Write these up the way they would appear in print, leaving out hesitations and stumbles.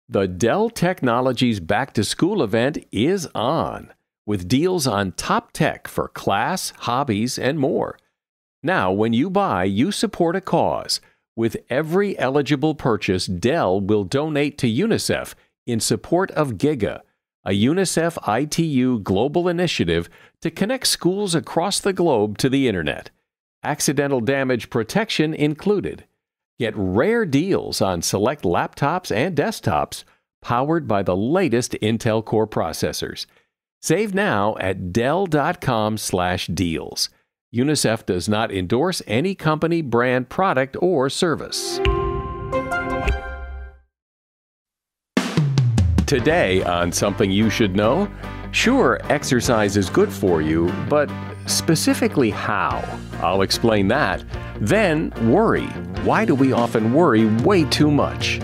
The Dell Technologies Back to School event is on, with deals on top tech for class, hobbies, and more. Now, when you buy, you support a cause. With every eligible purchase, Dell will donate to UNICEF in support of GIGA, a UNICEF ITU global initiative to connect schools across the globe to the Internet. Accidental damage protection included. Get rare deals on select laptops and desktops powered by the latest Intel Core processors. Save now at Dell.com/deals. UNICEF does not endorse any company, brand, product, or service. Today on Something You Should Know, sure, exercise is good for you, but specifically how? I'll explain that. Then, worry. Why do we often worry way too much?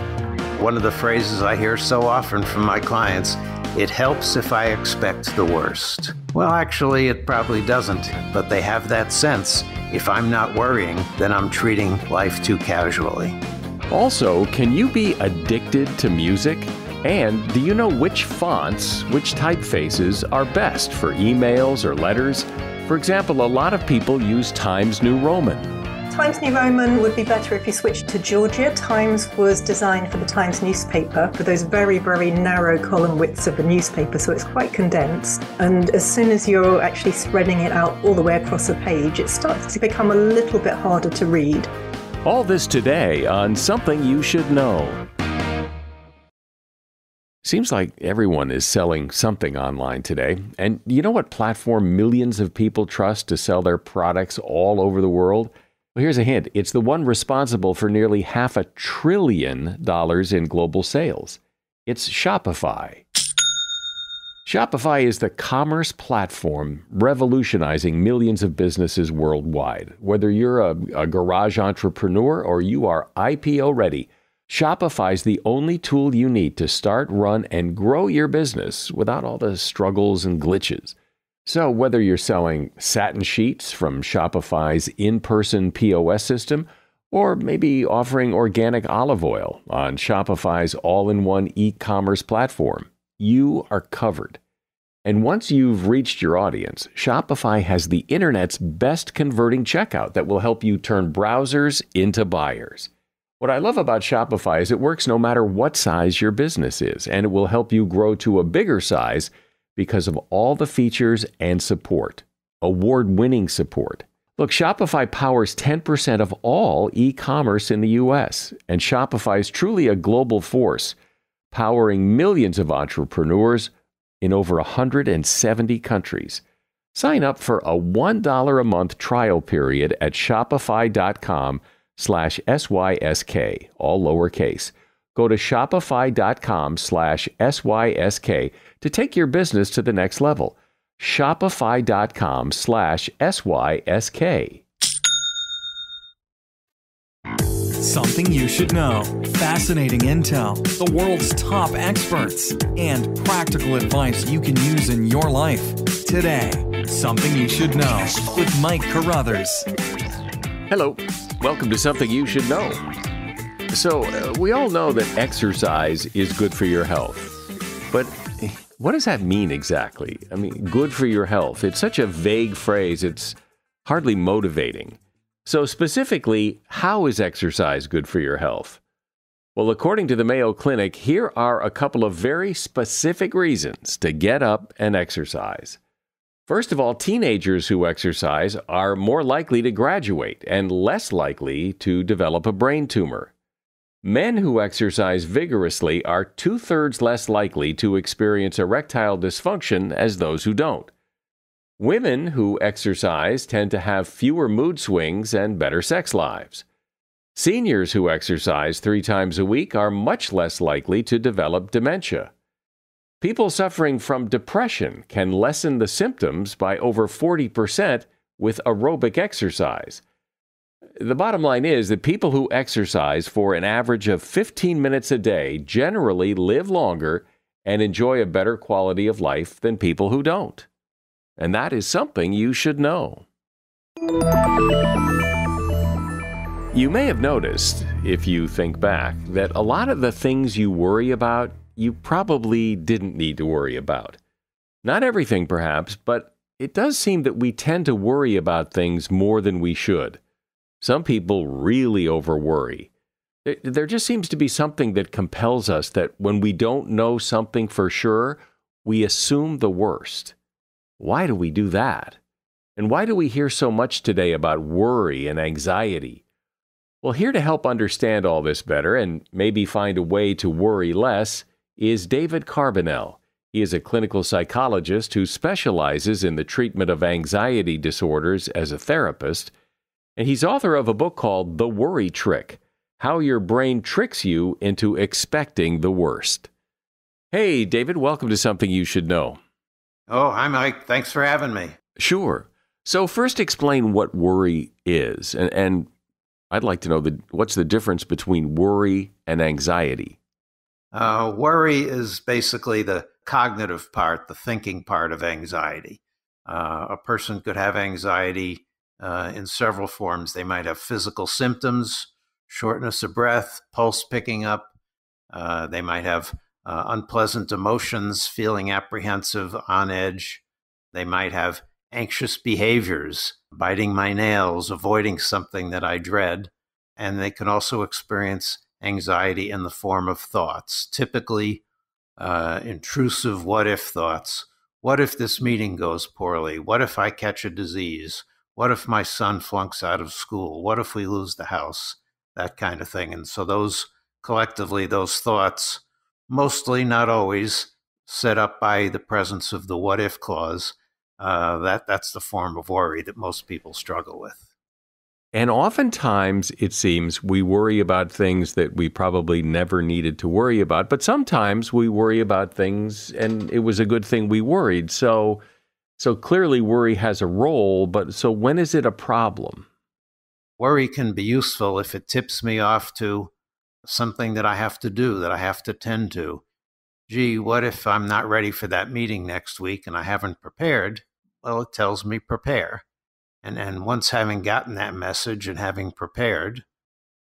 One of the phrases I hear so often from my clients, it helps if I expect the worst. Well, actually, it probably doesn't, but they have that sense. If I'm not worrying, then I'm treating life too casually. Also, can you be addicted to music? And do you know which fonts, which typefaces are best for emails or letters? For example, a lot of people use Times New Roman. Times New Roman would be better if you switched to Georgia. Times was designed for the Times newspaper, for those very, very narrow column widths of the newspaper, so it's quite condensed. And as soon as you're actually spreading it out all the way across the page, it starts to become a little bit harder to read. All this today on Something You Should Know. Seems like everyone is selling something online today. And you know what platform millions of people trust to sell their products all over the world? Well, here's a hint. It's the one responsible for nearly $500 billion in global sales. It's Shopify. Shopify is the commerce platform revolutionizing millions of businesses worldwide. Whether you're a garage entrepreneur or you are IPO ready, Shopify is the only tool you need to start, run, and grow your business without all the struggles and glitches. So whether you're selling satin sheets from Shopify's in-person POS system, or maybe offering organic olive oil on Shopify's all-in-one e-commerce platform, you are covered. And once you've reached your audience, Shopify has the internet's best converting checkout that will help you turn browsers into buyers. What I love about Shopify is it works no matter what size your business is, and it will help you grow to a bigger size because of all the features and support, award-winning support. Look, Shopify powers 10% of all e-commerce in the U.S., and Shopify is truly a global force, powering millions of entrepreneurs in over 170 countries. Sign up for a $1 a month trial period at shopify.com/SYSK, all lowercase. Go to shopify.com/SYSK to take your business to the next level. Shopify.com/SYSK. Something you should know. Fascinating intel, the world's top experts, and practical advice you can use in your life. Today, Something You Should Know with Mike Carruthers. Hello, welcome to Something You Should Know. So, we all know that exercise is good for your health. But what does that mean exactly? I mean, good for your health. It's such a vague phrase, it's hardly motivating. So specifically, how is exercise good for your health? Well, according to the Mayo Clinic, here are a couple of very specific reasons to get up and exercise. First of all, teenagers who exercise are more likely to graduate and less likely to develop a brain tumor. Men who exercise vigorously are 2/3 less likely to experience erectile dysfunction as those who don't. Women who exercise tend to have fewer mood swings and better sex lives. Seniors who exercise 3 times a week are much less likely to develop dementia. People suffering from depression can lessen the symptoms by over 40% with aerobic exercise. The bottom line is that people who exercise for an average of 15 minutes a day generally live longer and enjoy a better quality of life than people who don't. And that is something you should know. You may have noticed, if you think back, that a lot of the things you worry about, you probably didn't need to worry about. Not everything, perhaps, but it does seem that we tend to worry about things more than we should. Some people really overworry. There just seems to be something that compels us that when we don't know something for sure, we assume the worst. Why do we do that? And why do we hear so much today about worry and anxiety? Well, here to help understand all this better and maybe find a way to worry less is David Carbonell. He is a clinical psychologist who specializes in the treatment of anxiety disorders as a therapist, and he's author of a book called The Worry Trick: How Your Brain Tricks You into Expecting the Worst. Hey, David, welcome to Something You Should Know. Oh, hi, Mike. Thanks for having me. Sure. So first explain what worry is, and I'd like to know what's the difference between worry and anxiety? Worry is basically the cognitive part, the thinking part of anxiety. A person could have anxiety in several forms. They might have physical symptoms, shortness of breath, pulse picking up. They might have unpleasant emotions, feeling apprehensive, on edge. They might have anxious behaviors, biting my nails, avoiding something that I dread. And they can also experience anxiety in the form of thoughts, typically intrusive what-if thoughts. What if this meeting goes poorly? What if I catch a disease? What if my son flunks out of school? What if we lose the house? That kind of thing. And so those thoughts, mostly, not always, set up by the presence of the what-if clause, that's the form of worry that most people struggle with. And oftentimes, it seems, we worry about things that we probably never needed to worry about, but sometimes we worry about things and it was a good thing we worried. So clearly worry has a role, but so when is it a problem? Worry can be useful if it tips me off to something that I have to do, that I have to tend to. Gee, what if I'm not ready for that meeting next week and I haven't prepared? Well, it tells me prepare. And once having gotten that message and having prepared,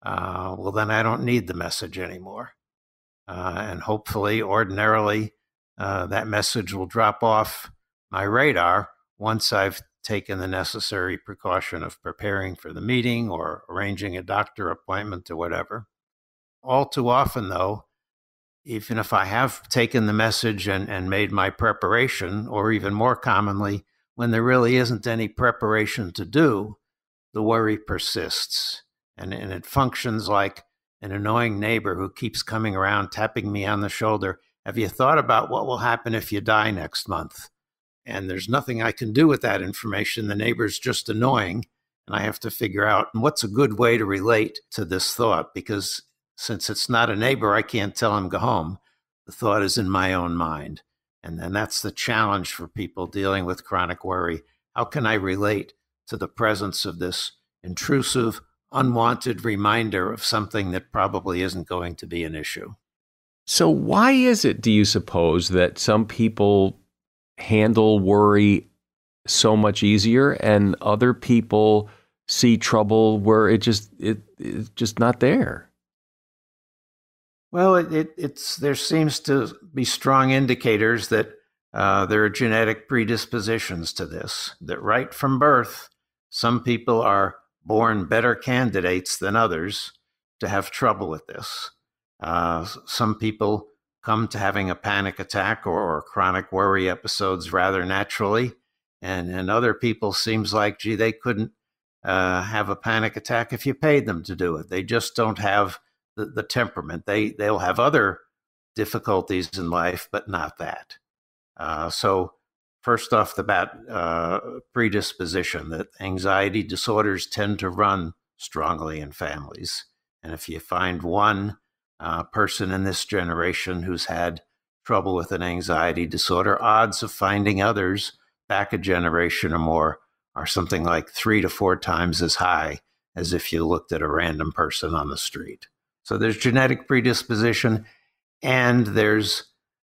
well, then I don't need the message anymore. And hopefully, ordinarily, that message will drop off my radar once I've taken the necessary precaution of preparing for the meeting or arranging a doctor appointment or whatever. All too often, though, even if I have taken the message and made my preparation, or even more commonly, when there really isn't any preparation to do, the worry persists. And it functions like an annoying neighbor who keeps coming around, tapping me on the shoulder. Have you thought about what will happen if you die next month? And there's nothing I can do with that information. The neighbor's just annoying, and I have to figure out what's a good way to relate to this thought, because since it's not a neighbor, I can't tell him go home. The thought is in my own mind. And that's the challenge for people dealing with chronic worry. How can I relate to the presence of this intrusive, unwanted reminder of something that probably isn't going to be an issue? So why is it, do you suppose, that some people handle worry so much easier and other people see trouble where it's just not there? Well, there seems to be strong indicators that there are genetic predispositions to this, that right from birth, some people are born better candidates than others to have trouble with this. Some people come to having a panic attack or chronic worry episodes rather naturally, and other people seems like, gee, they couldn't have a panic attack if you paid them to do it. They just don't have the temperament. They'll have other difficulties in life, but not that. So first off the bat, predisposition, that anxiety disorders tend to run strongly in families. And if you find one person in this generation who's had trouble with an anxiety disorder, odds of finding others back a generation or more are something like 3 to 4 times as high as if you looked at a random person on the street. So there's genetic predisposition, and there's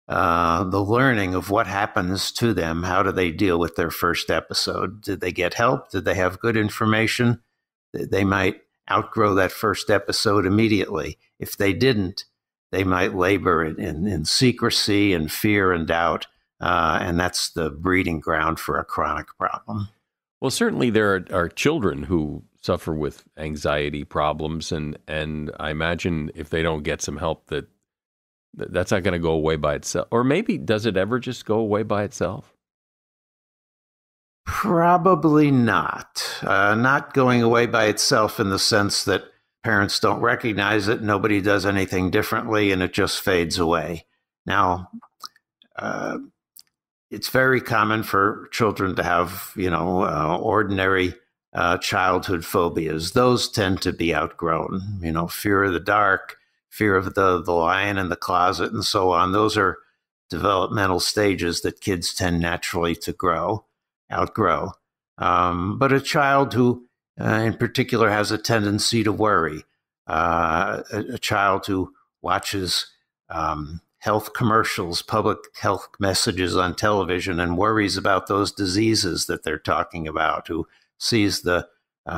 the learning of what happens to them. How do they deal with their first episode? Did they get help? Did they have good information? They might outgrow that first episode immediately. If they didn't, they might labor in secrecy and fear and doubt. And that's the breeding ground for a chronic problem. Well, certainly there are children who suffer with anxiety problems, and I imagine if they don't get some help, that's not going to go away by itself. Or maybe, does it ever just go away by itself? Probably not. Not going away by itself in the sense that parents don't recognize it, nobody does anything differently, and it just fades away. Now, it's very common for children to have, ordinary childhood phobias. Those tend to be outgrown. Fear of the dark, fear of the lion in the closet, and so on. Those are developmental stages that kids tend naturally to outgrow. But a child who, in particular, has a tendency to worry, a child who watches health commercials, public health messages on television, and worries about those diseases that they're talking about, who sees the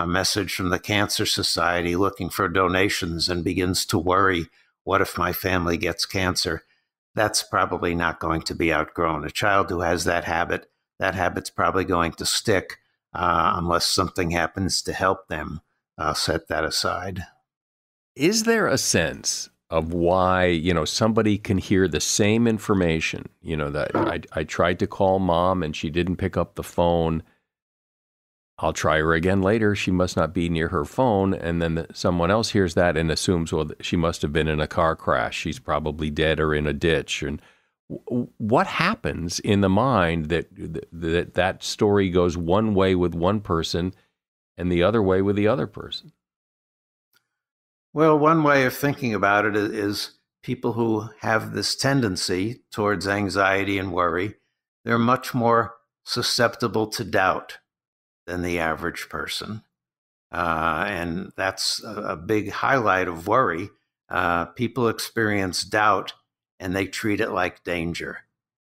message from the Cancer Society looking for donations and begins to worry, what if my family gets cancer? That's probably not going to be outgrown. A child who has that habit's probably going to stick unless something happens to help them set that aside. Is there a sense of why, somebody can hear the same information, that I tried to call mom and she didn't pick up the phone. I'll try her again later. She must not be near her phone. And then someone else hears that and assumes, well, she must have been in a car crash. She's probably dead or in a ditch. And what happens in the mind that story goes one way with one person and the other way with the other person? Well, one way of thinking about it is people who have this tendency towards anxiety and worry, they're much more susceptible to doubt than the average person. And that's a big highlight of worry. People experience doubt and they treat it like danger.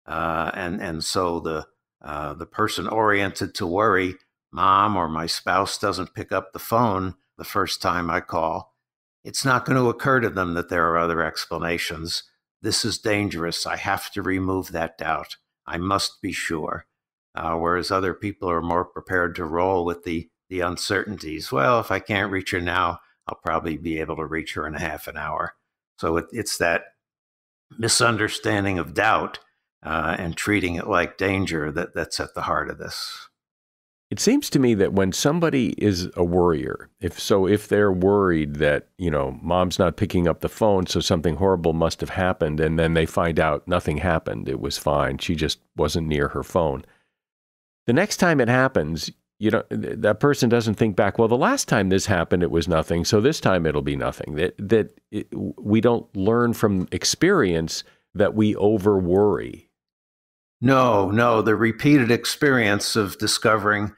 And so the person oriented to worry, mom or my spouse doesn't pick up the phone the first time I call, it's not going to occur to them that there are other explanations. This is dangerous. I have to remove that doubt. I must be sure. Whereas other people are more prepared to roll with the uncertainties. Well, if I can't reach her now, I'll probably be able to reach her in a half an hour. So it's that misunderstanding of doubt and treating it like danger that's at the heart of this. It seems to me that when somebody is a worrier, if they're worried that, mom's not picking up the phone, so something horrible must have happened, and then they find out nothing happened, it was fine, she just wasn't near her phone. The next time it happens, that person doesn't think back, well, the last time this happened, it was nothing, so this time it'll be nothing. We don't learn from experience that we over-worry. No, the repeated experience of discovering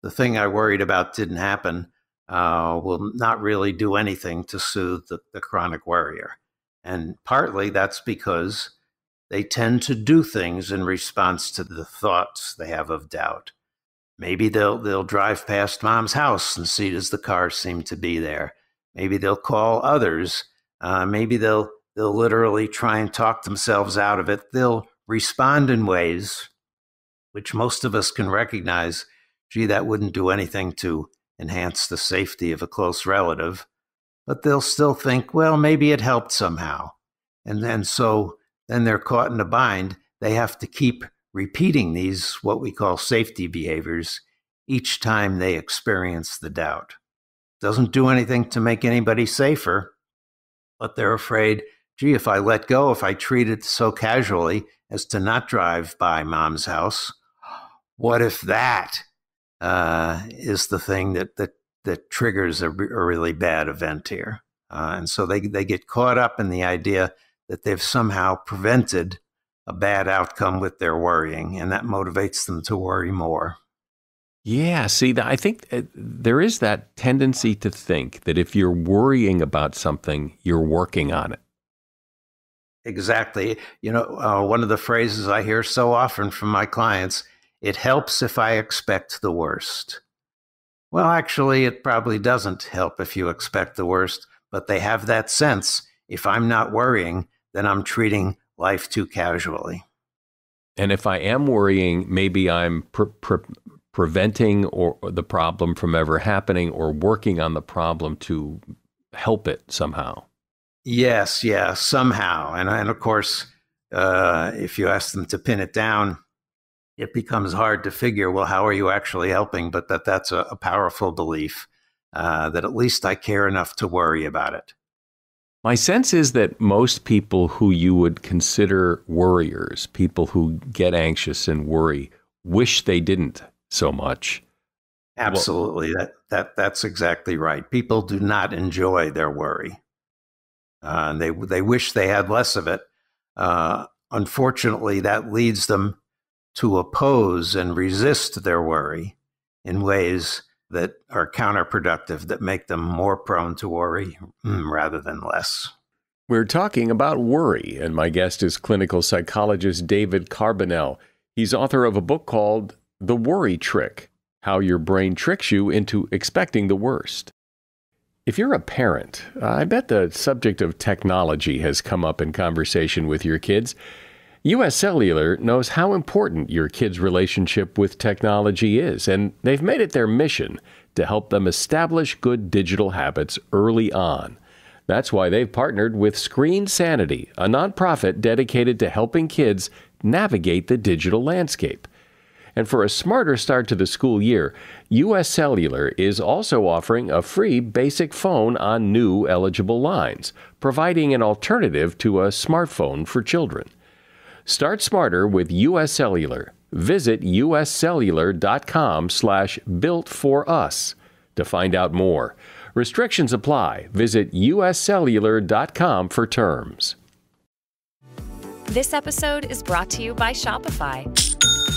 the thing I worried about didn't happen will not really do anything to soothe the chronic worrier. And partly that's because they tend to do things in response to the thoughts they have of doubt. Maybe they'll drive past mom's house and see does the car seem to be there. Maybe they'll call others. Maybe they'll literally try and talk themselves out of it. They'll respond in ways which most of us can recognize, gee, that wouldn't do anything to enhance the safety of a close relative. But they'll still think, well, maybe it helped somehow. And so then they're caught in a bind. They have to keep repeating these, what we call safety behaviors, each time they experience the doubt. Doesn't do anything to make anybody safer, but they're afraid, gee, if I let go, if I treat it so casually as to not drive by mom's house, what if that is the thing that triggers a really bad event here? And so they get caught up in the idea that they've somehow prevented a bad outcome with their worrying, and that motivates them to worry more. Yeah, see, I think there is that tendency to think that if you're worrying about something, you're working on it. Exactly. One of the phrases I hear so often from my clients, it helps if I expect the worst. Well, actually, it probably doesn't help if you expect the worst, but they have that sense. If I'm not worrying, then I'm treating life too casually. And if I am worrying, maybe I'm preventing or the problem from ever happening or working on the problem to help it somehow. Yes, yeah, somehow. And of course, if you ask them to pin it down, it becomes hard to figure, well, how are you actually helping? But that's a powerful belief that at least I care enough to worry about it. My sense is that most people who you would consider worriers, people who get anxious and worry, wish they didn't so much. Absolutely. That's exactly right. People do not enjoy their worry. They wish they had less of it. Unfortunately, that leads them to oppose and resist their worry in ways that are counterproductive, that make them more prone to worry rather than less. We're talking about worry, and my guest is clinical psychologist David Carbonell. He's author of a book called The Worry Trick: How Your Brain Tricks You into Expecting the Worst. If you're a parent, I bet the subject of technology has come up in conversation with your kids. U.S. Cellular knows how important your kids' relationship with technology is, and they've made it their mission to help them establish good digital habits early on. That's why they've partnered with Screen Sanity, a nonprofit dedicated to helping kids navigate the digital landscape. And for a smarter start to the school year, U.S. Cellular is also offering a free basic phone on new eligible lines, providing an alternative to a smartphone for children. Start smarter with U.S. Cellular. Visit uscellular.com/builtforus to find out more. Restrictions apply. Visit uscellular.com for terms. This episode is brought to you by Shopify.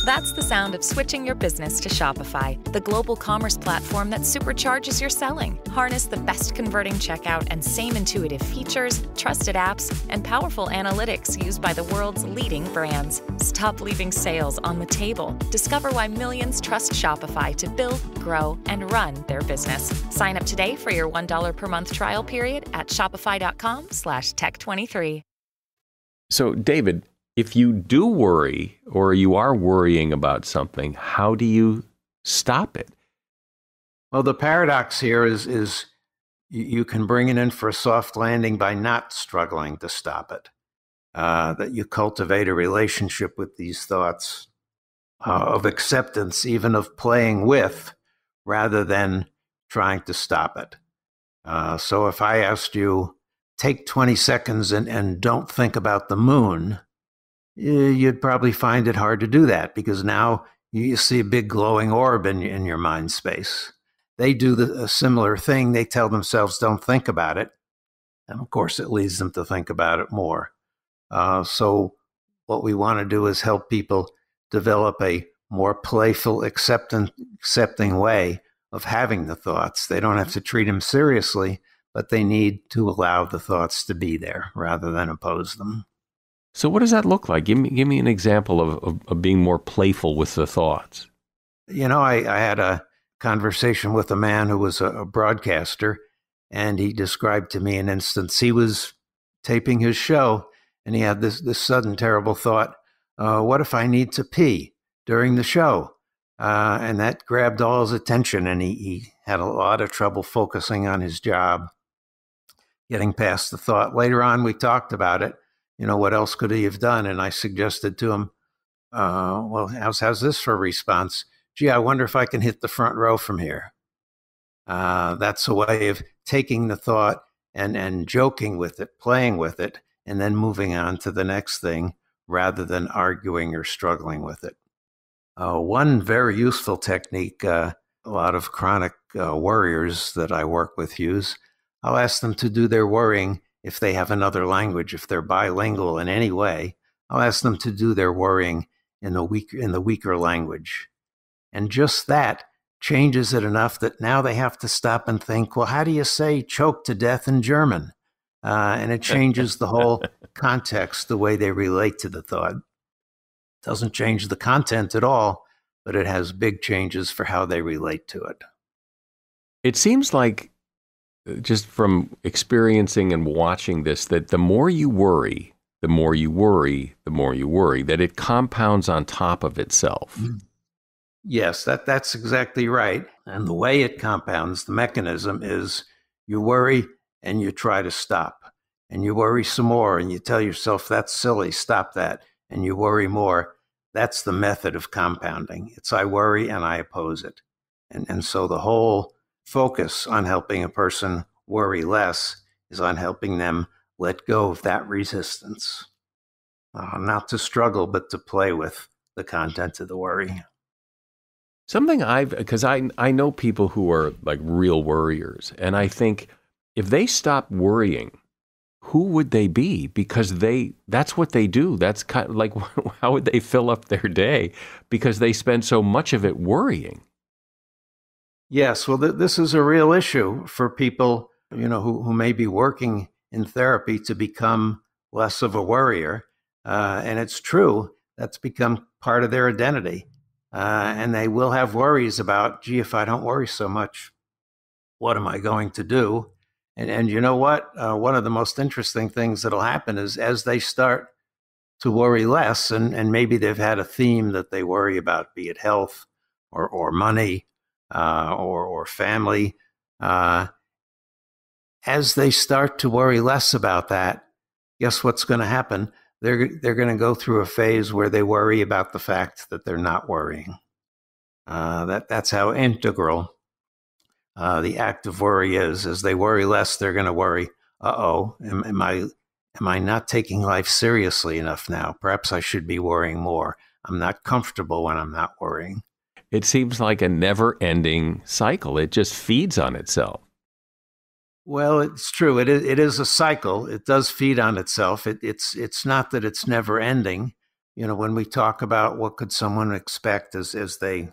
That's the sound of switching your business to Shopify, the global commerce platform that supercharges your selling. Harness the best converting checkout and same intuitive features, trusted apps, and powerful analytics used by the world's leading brands. Stop leaving sales on the table. Discover why millions trust Shopify to build, grow, and run their business. Sign up today for your $1 per month trial period at shopify.com/tech23. So, David, if you do worry or you are worrying about something, how do you stop it? Well, the paradox here is you can bring it in for a soft landing by not struggling to stop it. That you cultivate a relationship with these thoughts of acceptance, even of playing with, rather than trying to stop it. So if I asked you, take 20 seconds and don't think about the moon, you'd probably find it hard to do that because now you see a big glowing orb in your mind space. They do a similar thing. They tell themselves, don't think about it. And of course, it leads them to think about it more. So what we want to do is help people develop a more playful, accepting way of having the thoughts. They don't have to treat them seriously, but they need to allow the thoughts to be there rather than oppose them. So what does that look like? Give me an example of being more playful with the thoughts. You know, I had a conversation with a man who was a broadcaster, and he described to me an instance. He was taping his show, and he had this sudden terrible thought, what if I need to pee during the show? And that grabbed all his attention, and he had a lot of trouble focusing on his job, getting past the thought. Later on, we talked about it. You know, what else could he have done? And I suggested to him, well, how's this for a response? Gee, I wonder if I can hit the front row from here. That's a way of taking the thought and joking with it, playing with it, and then moving on to the next thing rather than arguing or struggling with it. One very useful technique a lot of chronic worriers that I work with use, I'll ask them to do their worrying if they have another language, if they're bilingual in any way. I'll ask them to do their worrying in the weaker language. And just that changes it enough that now they have to stop and think, well, how do you say choke to death in German? And it changes the whole context, the way they relate to the thought. Doesn't change the content at all, but it has big changes for how they relate to it. It seems like, just from experiencing and watching this, that the more you worry, the more you worry, the more you worry, that it compounds on top of itself. Yes, that's exactly right. And the way it compounds, the mechanism is you worry and you try to stop. And you worry some more and you tell yourself, that's silly, stop that. And you worry more. That's the method of compounding. It's I worry and I oppose it. And so the whole focus on helping a person worry less is on helping them let go of that resistance. Not to struggle, but to play with the content of the worry. Something because I know people who are like real worriers, and I think if they stop worrying, who would they be? Because that's what they do. That's kind of like, how would they fill up their day? Because they spend so much of it worrying. Yes, well, this is a real issue for people, who may be working in therapy to become less of a worrier. And it's true, that's become part of their identity. And they will have worries about, gee, if I don't worry so much, what am I going to do? And you know what? One of the most interesting things that'll happen is as they start to worry less, and maybe they've had a theme that they worry about, be it health or money or family. As they start to worry less about that, guess what's going to happen? They're going to go through a phase where they worry about the fact that they're not worrying. That's how integral the act of worry is. As they worry less, they're going to worry, am I not taking life seriously enough now? Perhaps I should be worrying more. I'm not comfortable when I'm not worrying. It seems like a never-ending cycle. It just feeds on itself. Well, it's true. It is a cycle. It does feed on itself. It's not that it's never ending. When we talk about what could someone expect as they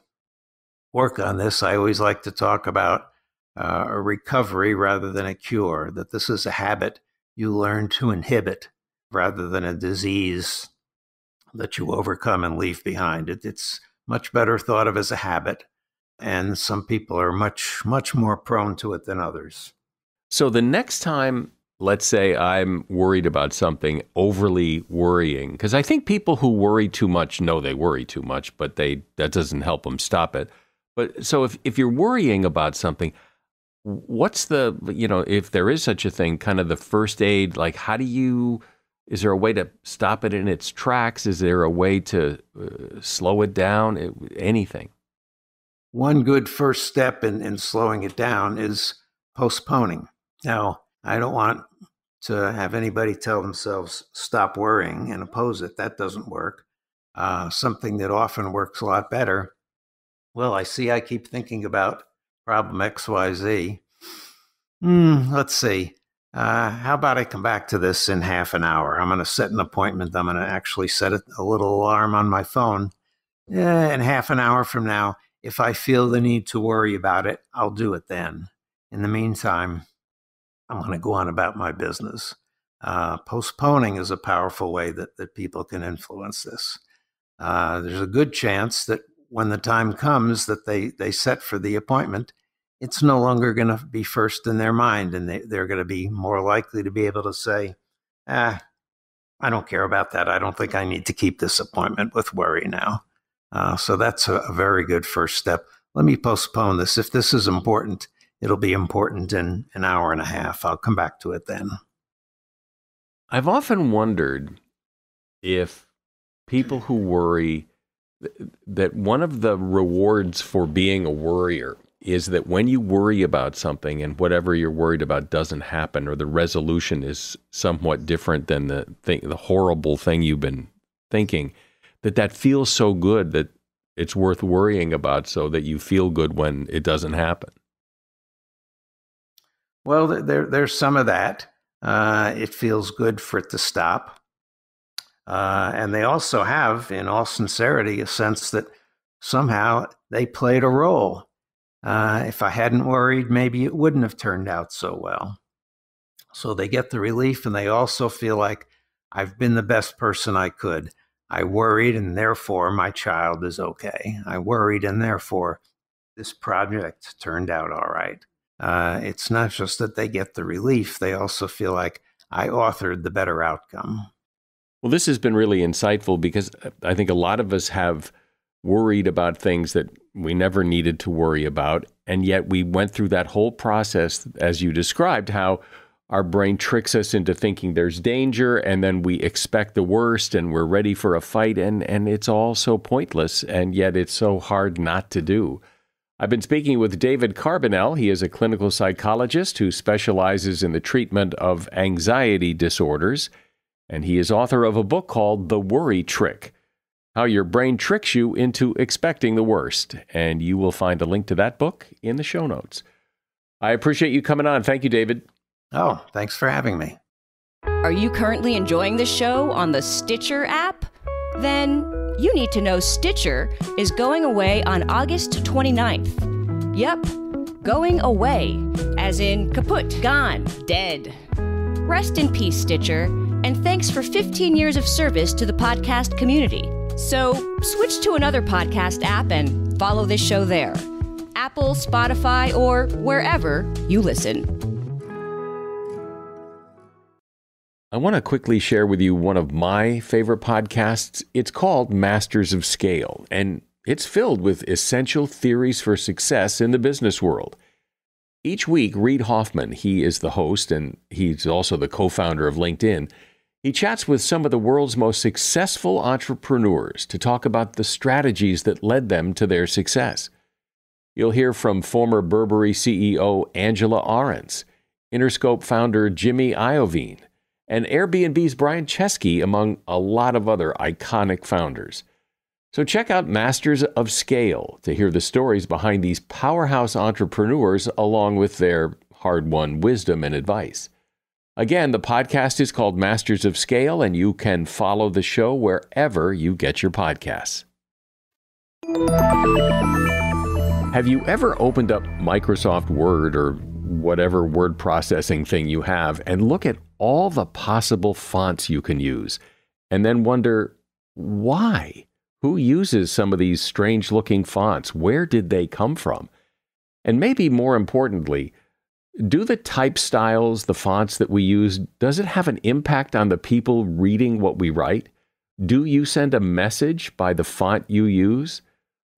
work on this, I always like to talk about a recovery rather than a cure, that this is a habit you learn to inhibit rather than a disease that you overcome and leave behind. It's much better thought of as a habit, and some people are much, much more prone to it than others. So the next time, let's say I'm worried about something, overly worrying, because I think people who worry too much know they worry too much, but that doesn't help them stop it. But so if you're worrying about something, what's if there is such a thing, kind of the first aid, like is there a way to stop it in its tracks? Is there a way to slow it down? Anything? One good first step in slowing it down is postponing. Now, I don't want to have anybody tell themselves, stop worrying and oppose it. That doesn't work. Something that often works a lot better. Well, I keep thinking about problem XYZ. Let's see. How about I come back to this in half an hour? I'm going to set an appointment. I'm going to actually set a little alarm on my phone. In half an hour from now, if I feel the need to worry about it, I'll do it then. In the meantime, I'm going to go on about my business. Postponing is a powerful way that people can influence this. There's a good chance that when the time comes that they set for the appointment, it's no longer going to be first in their mind, and they're going to be more likely to be able to say, I don't care about that. I don't think I need to keep this appointment with worry now. So that's a very good first step. Let me postpone this. If this is important, it'll be important in an hour and a half. I'll come back to it then. I've often wondered if people who worry, that one of the rewards for being a worrier is that when you worry about something and whatever you're worried about doesn't happen, or the resolution is somewhat different than the horrible thing you've been thinking, that feels so good that it's worth worrying about, so that you feel good when it doesn't happen. Well, there's some of that. It feels good for it to stop. And they also have, in all sincerity, a sense that somehow they played a role. If I hadn't worried, maybe it wouldn't have turned out so well. So they get the relief, and they also feel like, I've been the best person I could. I worried, and therefore my child is okay. I worried, and therefore this project turned out all right. It's not just that they get the relief, they also feel like I authored the better outcome. Well, this has been really insightful because I think a lot of us have worried about things that we never needed to worry about. And yet we went through that whole process, as you described, how our brain tricks us into thinking there's danger, and then we expect the worst and we're ready for a fight. And it's all so pointless, and yet it's so hard not to do. I've been speaking with David Carbonell. He is a clinical psychologist who specializes in the treatment of anxiety disorders. And he is author of a book called The Worry Trick: How Your Brain Tricks You into Expecting the Worst. And you will find a link to that book in the show notes. I appreciate you coming on. Thank you, David. Oh, thanks for having me. Are you currently enjoying the show on the Stitcher app? Then you need to know Stitcher is going away on August 29th. Yep, going away, as in kaput, gone, dead. Rest in peace, Stitcher, and thanks for 15 years of service to the podcast community. So switch to another podcast app and follow this show there. Apple, Spotify, or wherever you listen. I want to quickly share with you one of my favorite podcasts. It's called Masters of Scale, and it's filled with essential theories for success in the business world. Each week, Reid Hoffman, he is the host, and he's also the co-founder of LinkedIn. He chats with some of the world's most successful entrepreneurs to talk about the strategies that led them to their success. You'll hear from former Burberry CEO Angela Ahrendts, Interscope founder Jimmy Iovine, and Airbnb's Brian Chesky, among a lot of other iconic founders. So check out Masters of Scale to hear the stories behind these powerhouse entrepreneurs along with their hard-won wisdom and advice. Again, the podcast is called Masters of Scale, and you can follow the show wherever you get your podcasts. Have you ever opened up Microsoft Word or whatever word processing thing you have and look at all the possible fonts you can use and then wonder why? Who uses some of these strange-looking fonts? Where did they come from? And maybe more importantly, do the type styles, the fonts that we use, does it have an impact on the people reading what we write? Do you send a message by the font you use?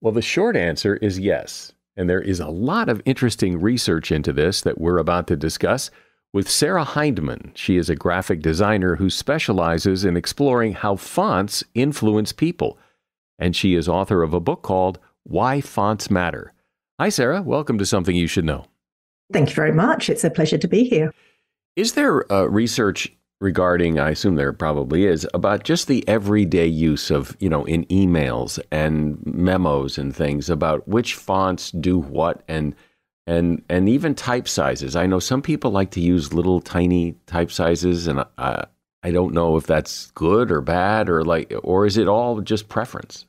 Well, the short answer is yes. And there is a lot of interesting research into this that we're about to discuss with Sarah Hindman. She is a graphic designer who specializes in exploring how fonts influence people. And she is author of a book called Why Fonts Matter. Hi, Sarah. Welcome to Something You Should Know. Thank you very much. It's a pleasure to be here. Is there research regarding, I assume there probably is, about just the everyday use of, in emails and memos and things about which fonts do what and even type sizes? I know some people like to use little tiny type sizes, and I don't know if that's good or bad or is it all just preference?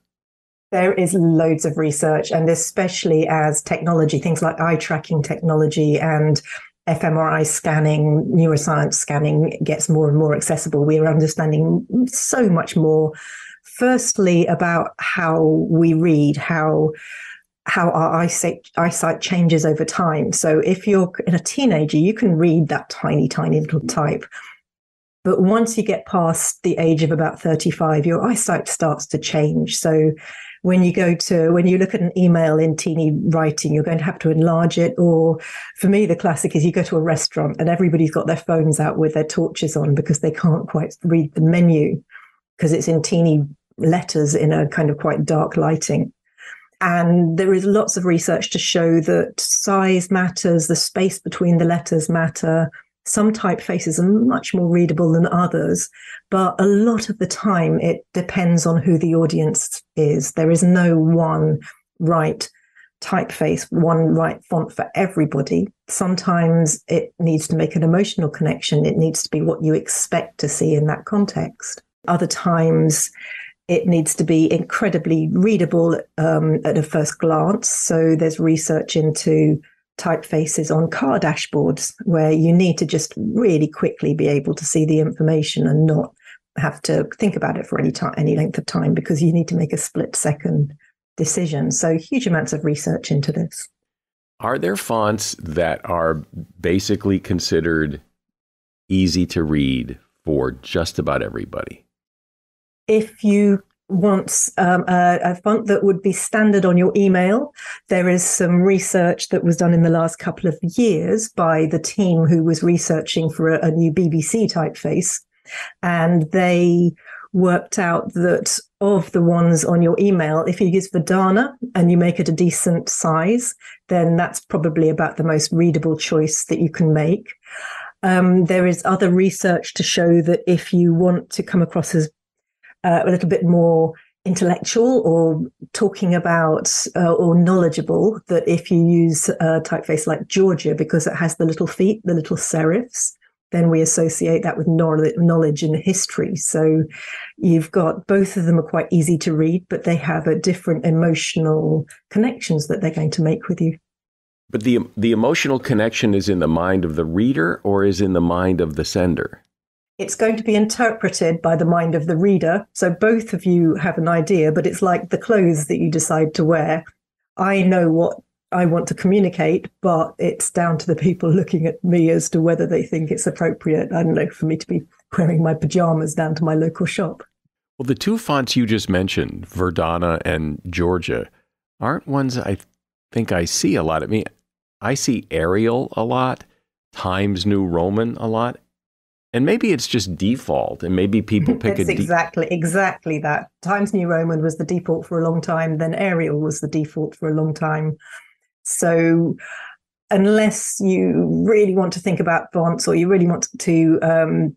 There is loads of research, and especially as technology, things like eye tracking technology and fMRI scanning, neuroscience scanning gets more and more accessible. We are understanding so much more, firstly, about how we read, how our eyesight changes over time. So if you're a teenager, you can read that tiny, tiny little type. But once you get past the age of about 35, your eyesight starts to change. So when you look at an email in teeny writing, you're going to have to enlarge it. Or for me, the classic is you go to a restaurant and everybody's got their phones out with their torches on because they can't quite read the menu because it's in teeny letters in a kind of quite dark lighting. And there is lots of research to show that size matters, the space between the letters matter. Some typefaces are much more readable than others, but a lot of the time it depends on who the audience is. There is no one right typeface, one right font for everybody. Sometimes it needs to make an emotional connection. It needs to be what you expect to see in that context. Other times it needs to be incredibly readable at a first glance. So there's research into typefaces on car dashboards where you need to just really quickly be able to see the information and not have to think about it for any length of time because you need to make a split-second decision. So huge amounts of research into this. Are there fonts that are basically considered easy to read for just about everybody? If you want a font that would be standard on your email, there is some research that was done in the last couple of years by the team who was researching for a new BBC typeface. And they worked out that of the ones on your email, if you use Verdana and you make it a decent size, then that's probably about the most readable choice that you can make. There is other research to show that if you want to come across as a little bit more intellectual or talking about or knowledgeable, that if you use a typeface like Georgia, because it has the little feet, the little serifs, then we associate that with knowledge and history. So you've got both of them are quite easy to read, but they have a different emotional connections that they're going to make with you. But the emotional connection is in the mind of the reader or is in the mind of the sender? It's going to be interpreted by the mind of the reader. So both of you have an idea, but it's like the clothes that you decide to wear. I know what I want to communicate, but it's down to the people looking at me as to whether they think it's appropriate, I don't know, for me to be wearing my pajamas down to my local shop. Well, the two fonts you just mentioned, Verdana and Georgia, aren't ones I think I see a lot. I mean, I see Arial a lot, Times New Roman a lot. And maybe it's just default, and maybe people pick it's exactly that. Times New Roman was the default for a long time, then Arial was the default for a long time. So unless you really want to think about fonts or you really want to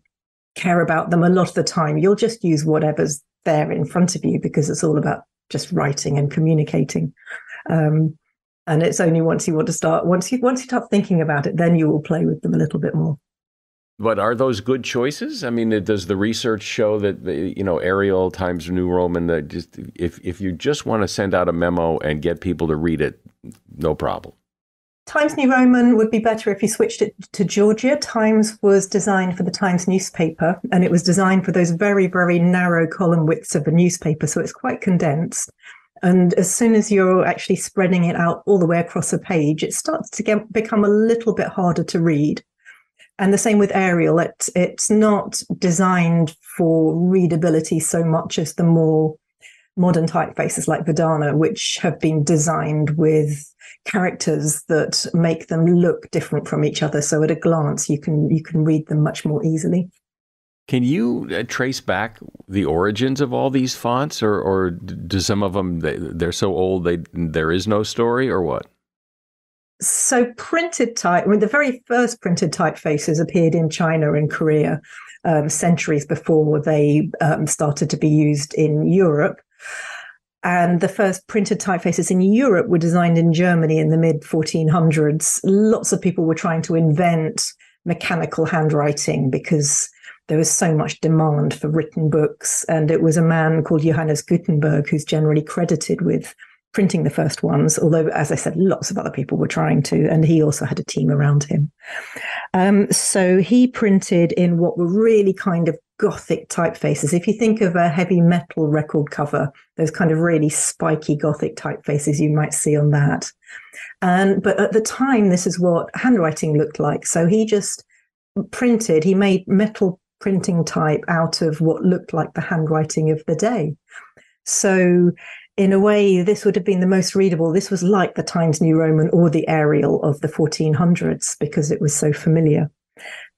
care about them a lot of the time, you'll just use whatever's there in front of you because it's all about just writing and communicating. And it's only once you start thinking about it, then you will play with them a little bit more. But are those good choices? I mean, does the research show that, Arial, Times New Roman, that just if you just want to send out a memo and get people to read it, no problem? Times New Roman would be better if you switched it to Georgia. Times was designed for the Times newspaper, and it was designed for those very, very narrow column widths of a newspaper, so it's quite condensed. And as soon as you're actually spreading it out all the way across a page, it starts to become a little bit harder to read. And the same with Arial. It's not designed for readability so much as the more modern typefaces like Verdana, which have been designed with characters that make them look different from each other. So at a glance, you can read them much more easily. Can you trace back the origins of all these fonts, or do some of them, they're so old there is no story, or what? So the very first printed typefaces appeared in China and Korea centuries before they started to be used in Europe. And the first printed typefaces in Europe were designed in Germany in the mid-1400s. Lots of people were trying to invent mechanical handwriting because there was so much demand for written books. And it was a man called Johannes Gutenberg who's generally credited with printing the first ones, although, as I said, lots of other people were trying to, and he also had a team around him. So he printed in what were really kind of Gothic typefaces. If you think of a heavy metal record cover, those kind of really spiky Gothic typefaces you might see on that. But at the time, this is what handwriting looked like. So he just he made metal printing type out of what looked like the handwriting of the day. So in a way, this would have been the most readable. This was like the Times New Roman or the Arial of the 1400s because it was so familiar.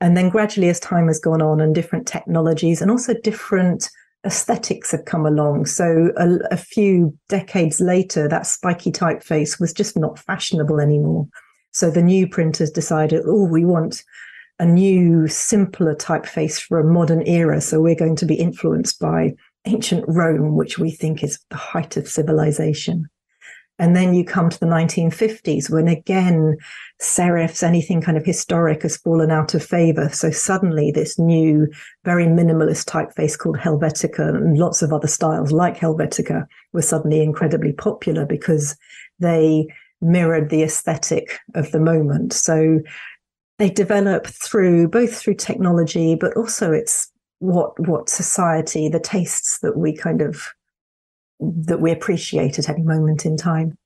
And then gradually, as time has gone on and different technologies and also different aesthetics have come along. So a few decades later, that spiky typeface was just not fashionable anymore. So the new printers decided, we want a new, simpler typeface for a modern era. So we're going to be influenced by ancient Rome, which we think is the height of civilization. And then you come to the 1950s, when again, serifs, anything kind of historic has fallen out of favor. So suddenly this new, very minimalist typeface called Helvetica and lots of other styles like Helvetica were suddenly incredibly popular because they mirrored the aesthetic of the moment. So they develop both through technology, but also it's what society, the tastes that we appreciate at any moment in time.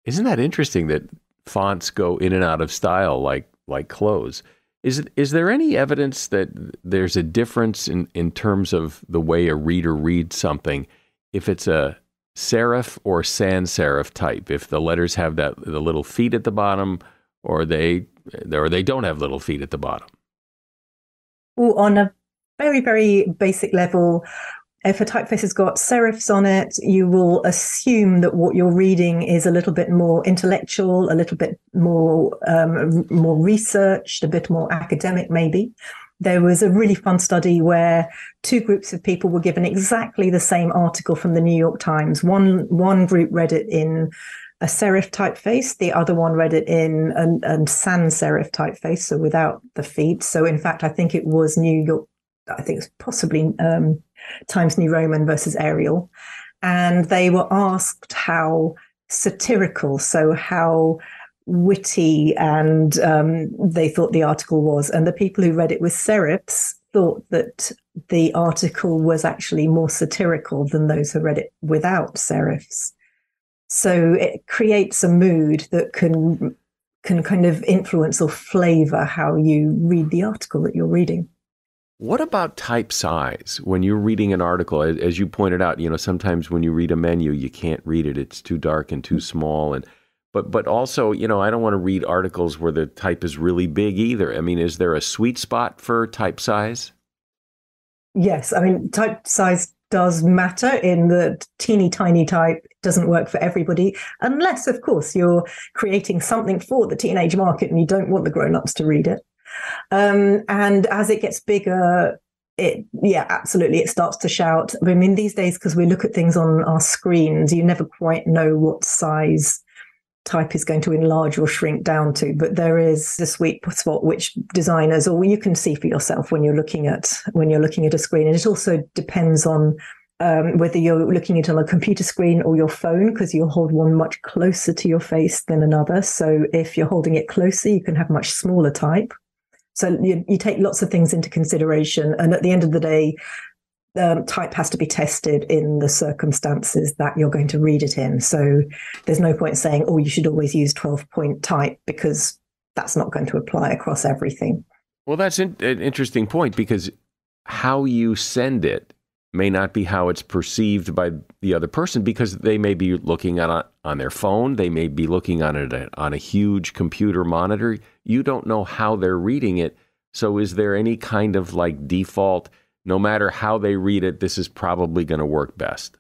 Isn't that interesting that fonts go in and out of style like clothes. Is there any evidence that there's a difference in terms of the way a reader reads something, if it's a serif or sans serif type, if the letters have the little feet at the bottom, or they don't have little feet at the bottom? Well, on a very, very basic level, if a typeface has got serifs on it, you will assume that what you're reading is a little bit more intellectual, a little bit more researched, a bit more academic, maybe. There was a really fun study where two groups of people were given exactly the same article from the New York Times. One group read it in a serif typeface, the other one read it in a sans serif typeface, so without the feet. So in fact, I think it was possibly Times New Roman versus Arial. And they were asked how satirical, so how witty and they thought the article was. And the people who read it with serifs thought that the article was actually more satirical than those who read it without serifs. So it creates a mood that can kind of influence or flavor how you read the article that you're reading. What about type size? When you're reading an article, as you pointed out, sometimes when you read a menu, you can't read it. It's too dark and too small. But also, I don't want to read articles where the type is really big either. I mean, is there a sweet spot for type size? Yes. I mean, type size does matter in that teeny tiny type doesn't work for everybody, unless, of course, you're creating something for the teenage market and you don't want the grown-ups to read it. And as it gets bigger, absolutely, it starts to shout. I mean, these days, because we look at things on our screens, you never quite know what size type is going to enlarge or shrink down to, but there is a sweet spot which designers, or you can see for yourself when you're looking at a screen. And it also depends on whether you're looking at it on a computer screen or your phone, because you'll hold one much closer to your face than another. So if you're holding it closer, you can have much smaller type. So you take lots of things into consideration. And at the end of the day, type has to be tested in the circumstances that you're going to read it in. So there's no point saying, oh, you should always use 12-point type, because that's not going to apply across everything. Well, that's an interesting point, because how you send it may not be how it's perceived by the other person, because they may be looking at on their phone. They may be looking on it on a huge computer monitor. You don't know how they're reading it. So is there any kind of default, no matter how they read it, this is probably going to work best?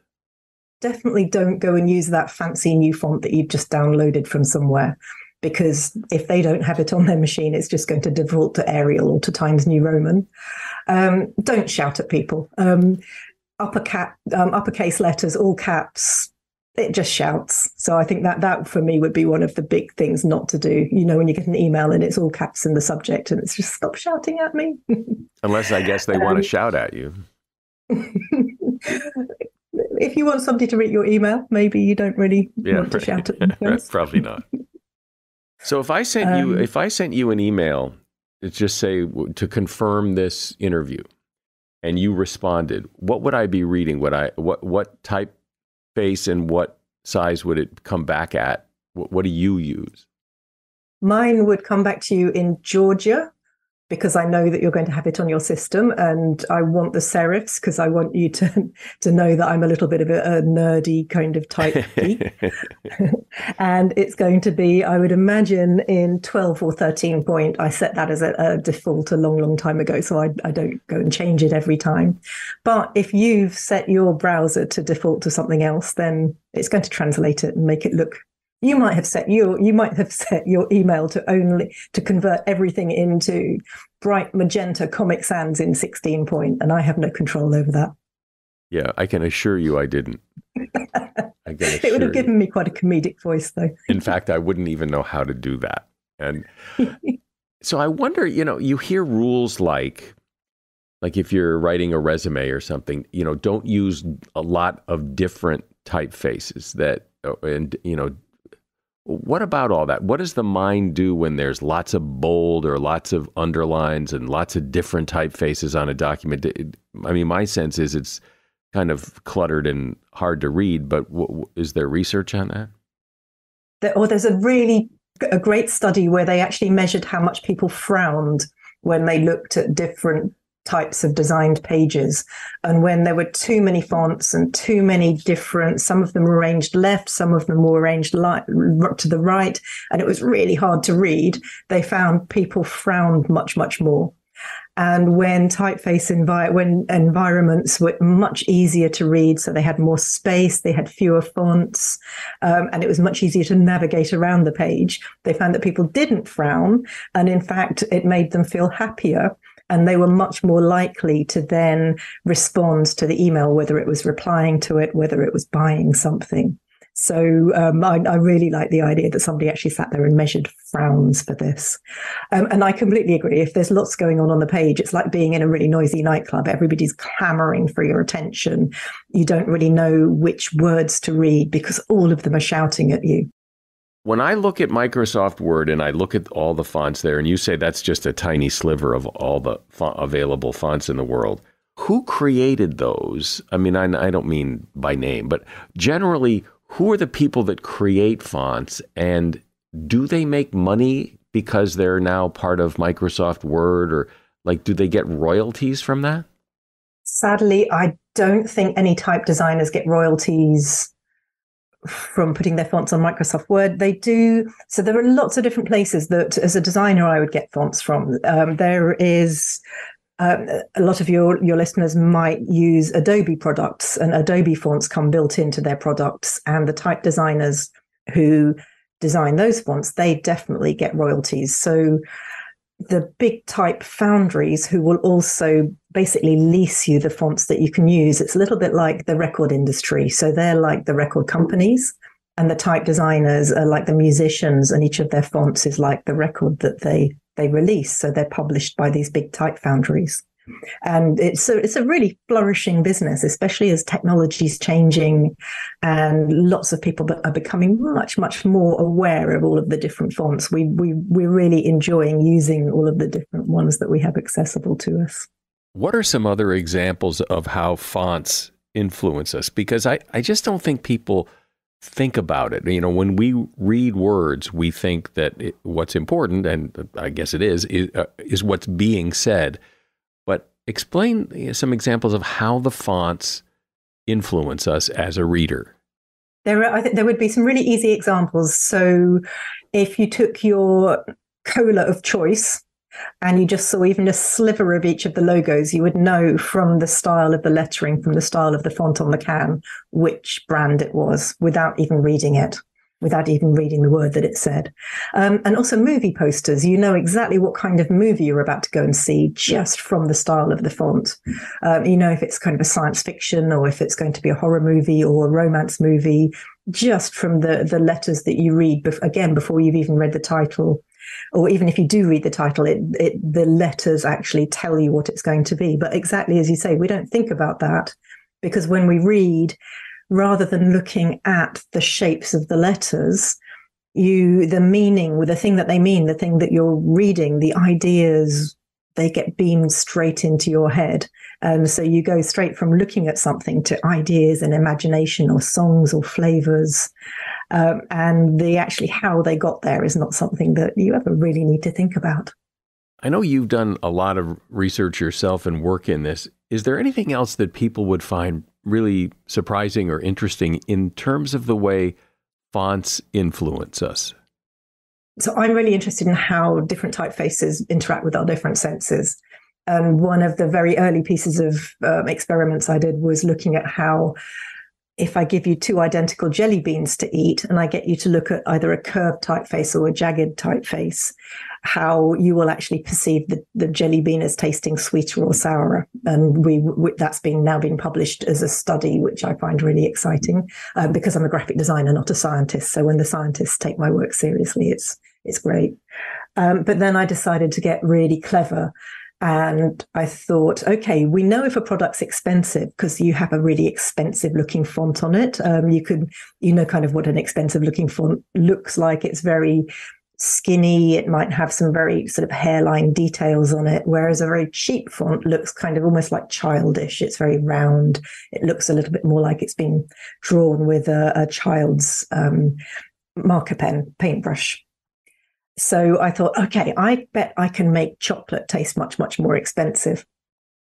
Definitely don't go and use that fancy new font that you've just downloaded from somewhere, because if they don't have it on their machine, it's just going to default to Arial or to Times New Roman. Don't shout at people. Uppercase letters, all caps, it just shouts. So I think that for me would be one of the big things not to do. When you get an email and it's all caps in the subject, and it's just, stop shouting at me. Unless I guess they want to shout at you. If you want somebody to read your email, maybe you don't really want to shout at them first. Probably not. So if I sent you an email, let's just say to confirm this interview, and you responded, what would I be reading? What typeface and what size would it come back at? What do you use? Mine would come back to you in Georgia, because I know that you're going to have it on your system, and I want the serifs because I want you to know that I'm a little bit of a nerdy kind of type geek. And it's going to be, I would imagine, in 12 or 13 point. I set that as a default a long, long time ago, so I don't go and change it every time. But if you've set your browser to default to something else, then it's going to translate it and make it look. You might have set your email to convert everything into bright magenta Comic Sans in 16 point, and I have no control over that. Yeah, I can assure you I didn't. It would have given me quite a comedic voice, though. In fact, I wouldn't even know how to do that. And so I wonder, you hear rules like if you're writing a resume or something, don't use a lot of different typefaces what about all that? What does the mind do when there's lots of bold or lots of underlines and lots of different typefaces on a document? I mean, my sense is it's kind of cluttered and hard to read, but is there research on that? There's a really a great study where they actually measured how much people frowned when they looked at different types of designed pages. And when there were too many fonts and too many different, some of them were arranged left, some of them were arranged to the right, and it was really hard to read, they found people frowned much, much more. And when typeface when environments were much easier to read, so they had more space, they had fewer fonts, and it was much easier to navigate around the page, they found that people didn't frown. And in fact, it made them feel happier. And they were much more likely to then respond to the email, whether it was replying to it, whether it was buying something. So I really like the idea that somebody actually sat there and measured frowns for this. And I completely agree. If there's lots going on the page, it's like being in a really noisy nightclub. Everybody's clamoring for your attention. You don't really know which words to read because all of them are shouting at you. When I look at Microsoft Word and I look at all the fonts there, and you say that's just a tiny sliver of all the available fonts in the world, who created those? I mean, I don't mean by name, but generally, who are the people that create fonts, and do they make money because they're now part of Microsoft Word, or like, do they get royalties from that? Sadly, I don't think any type designers get royalties from putting their fonts on Microsoft Word. They do. So there are lots of different places that as a designer I would get fonts from. There is a lot of your listeners might use Adobe products, and Adobe fonts come built into their products, and the type designers who design those fonts, they definitely get royalties. So the big type foundries who will also basically lease you the fonts that you can use. It's a little bit like the record industry. So they're like the record companies, and the type designers are like the musicians, and each of their fonts is like the record that they release. So they're published by these big type foundries. And it's a really flourishing business, especially as technology's changing and lots of people are becoming much, much more aware of all of the different fonts. We're really enjoying using all of the different ones that we have accessible to us. What are some other examples of how fonts influence us? Because I just don't think people think about it. You know, when we read words, we think that what's important, and I guess it is what's being said. But explain some examples of how the fonts influence us as a reader. I think there would be some really easy examples. So if you took your cola of choice and you just saw even a sliver of each of the logos, you would know from the style of the lettering, from the style of the font on the can, which brand it was without even reading it, without even reading the word that it said. And also movie posters, you know exactly what kind of movie you're about to go and see just from the style of the font. You know if it's kind of a science fiction or if it's going to be a horror movie or a romance movie, just from the letters that you read, again, before you've even read the title. Or even if you do read the title, the letters actually tell you what it's going to be. But exactly as you say, we don't think about that because when we read, rather than looking at the shapes of the letters, the meaning, with the thing that they mean, the thing that you're reading, the ideas, they get beamed straight into your head. So you go straight from looking at something to ideas and imagination or songs or flavors. And actually how they got there is not something that you ever really need to think about. I know you've done a lot of research yourself and work in this. Is there anything else that people would find really surprising or interesting in terms of the way fonts influence us? So I'm really interested in how different typefaces interact with our different senses. And one of the very early pieces of experiments I did was looking at how if I give you two identical jelly beans to eat and I get you to look at either a curved typeface or a jagged typeface, how you will actually perceive the jelly bean as tasting sweeter or sourer. And that's now been published as a study, which I find really exciting because I'm a graphic designer, not a scientist. So when the scientists take my work seriously, it's great. But then I decided to get really clever. And I thought, okay, we know if a product's expensive because you have a really expensive looking font on it. You know kind of what an expensive looking font looks like. It's very skinny. It might have some very sort of hairline details on it, whereas a very cheap font looks kind of almost like childish. It's very round. It looks a little bit more like it's been drawn with a child's marker pen, paintbrush. So I thought, okay, I bet I can make chocolate taste much, much more expensive.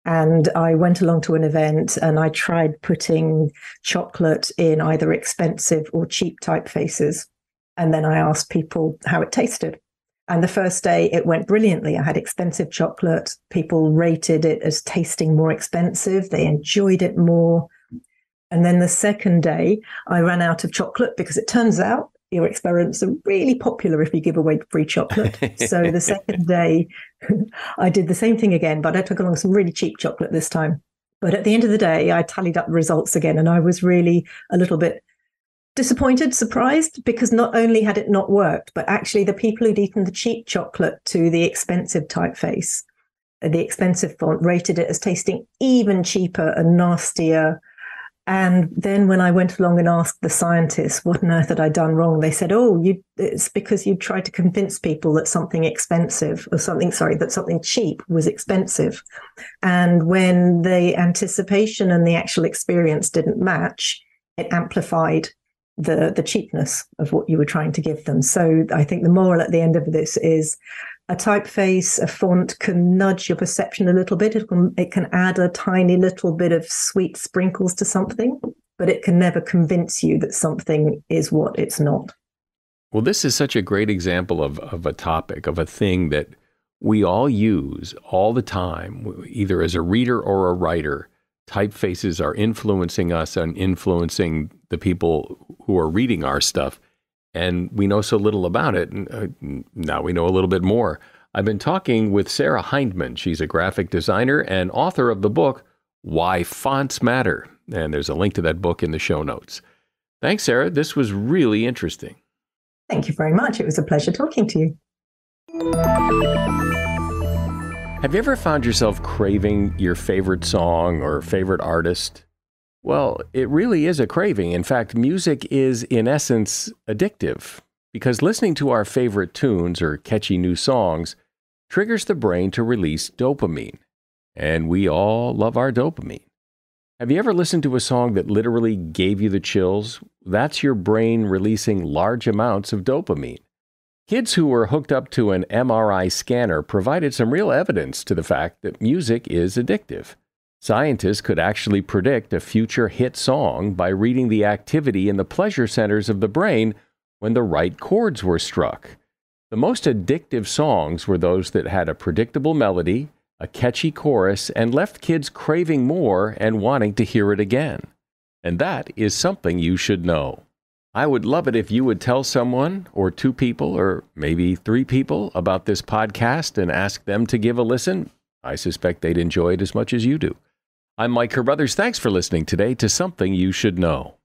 And I went along to an event and I tried putting chocolate in either expensive or cheap typefaces. And then I asked people how it tasted. And the first day it went brilliantly. I had expensive chocolate. People rated it as tasting more expensive. They enjoyed it more. And then the second day I ran out of chocolate because it turns out your experiments are really popular if you give away free chocolate. So the second day, I did the same thing again, but I took along some really cheap chocolate this time. But at the end of the day, I tallied up the results again, and I was really a little bit disappointed, surprised, because not only had it not worked, but actually the people who'd eaten the cheap chocolate to the expensive typeface, the expensive font, rated it as tasting even cheaper and nastier. And then when I went along and asked the scientists what on earth had I done wrong, they said, it's because you tried to convince people that something expensive that something cheap was expensive. And when the anticipation and the actual experience didn't match, it amplified the cheapness of what you were trying to give them. So I think the moral at the end of this is a typeface, a font can nudge your perception a little bit. It can add a tiny little bit of sweet sprinkles to something, but it can never convince you that something is what it's not. Well, this is such a great example of a topic, of a thing that we all use all the time, either as a reader or a writer. Typefaces are influencing us and influencing the people who are reading our stuff. And we know so little about it. Now we know a little bit more. I've been talking with Sarah Hindman. She's a graphic designer and author of the book, Why Fonts Matter. And there's a link to that book in the show notes. Thanks, Sarah. This was really interesting. Thank you very much. It was a pleasure talking to you. Have you ever found yourself craving your favorite song or favorite artist? Well, it really is a craving. In fact, music is, in essence, addictive because listening to our favorite tunes or catchy new songs triggers the brain to release dopamine. And we all love our dopamine. Have you ever listened to a song that literally gave you the chills? That's your brain releasing large amounts of dopamine. Kids who were hooked up to an MRI scanner provided some real evidence to the fact that music is addictive. Scientists could actually predict a future hit song by reading the activity in the pleasure centers of the brain when the right chords were struck. The most addictive songs were those that had a predictable melody, a catchy chorus, and left kids craving more and wanting to hear it again. And that is something you should know. I would love it if you would tell someone or two people or maybe three people about this podcast and ask them to give a listen. I suspect they'd enjoy it as much as you do. I'm Mike Carruthers. Thanks for listening today to Something You Should Know.